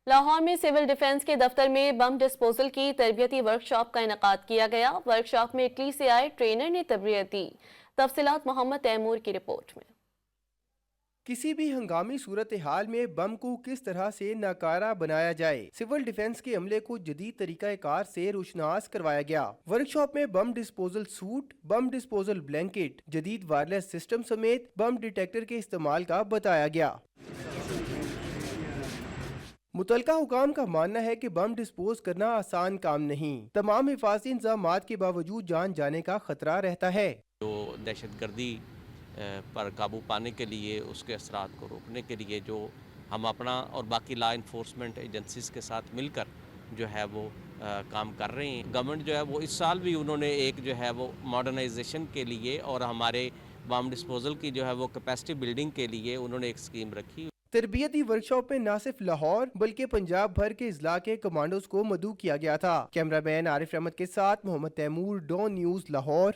لاہور میں civil defence کے دفتر میں بم ڈسپوزل کی تربیتی ورکشاپ کا انعقاد کیا گیا۔ ورکشاپ میں اٹلی سے آئے ٹرینر نے تربیت دی۔ تفصیلات محمد تیمور کی رپورٹ میں۔ کسی بھی ہنگامی صورتحال میں بم کو کس طرح سے ناکارہ بنایا جائے، سول ڈیفنس کے عملے کو جدید طریقہ کار سے روشناس کروایا گیا۔ ورکشاپ میں bomb disposal suit, bomb disposal blanket, جدید وائرلیس سسٹم سمیت بم ڈیٹیکٹر کے استعمال کا بتایا گیا۔ متعلقہ حکام کا ماننا ہے کہ بم ڈسپوز کرنا آسان کام نہیں، تمام حفاظتی انتظامات کے باوجود جان جانے کا خطرہ رہتا ہے۔ جو دہشت گردی پر قابو پانے کے لیے، اس کے اثرات کو روکنے کے لیے جو ہم اپنا اور باقی لا انفورسمنٹ ایجنسیز کے ساتھ مل کر جو ہے وہ کام کر رہے ہیں۔ گورنمنٹ جو ہے وہ اس سال بھی انہوں نے ایک جو ہے وہ ماڈرنائزیشن کے لیے اور ہمارے بم ڈسپوزل کی جو ہے وہ کیپیسٹی بلڈنگ کے لیے انہوں نے ایک اسکیم رکھی۔ تربیتی ورکشاپ میں نہ صرف لاہور بلکہ پنجاب بھر کے اضلاع کے کمانڈوز کو مدعو کیا گیا تھا۔ کیمرہ مین عارف احمد کے ساتھ محمد تیمور، ڈون نیوز، لاہور۔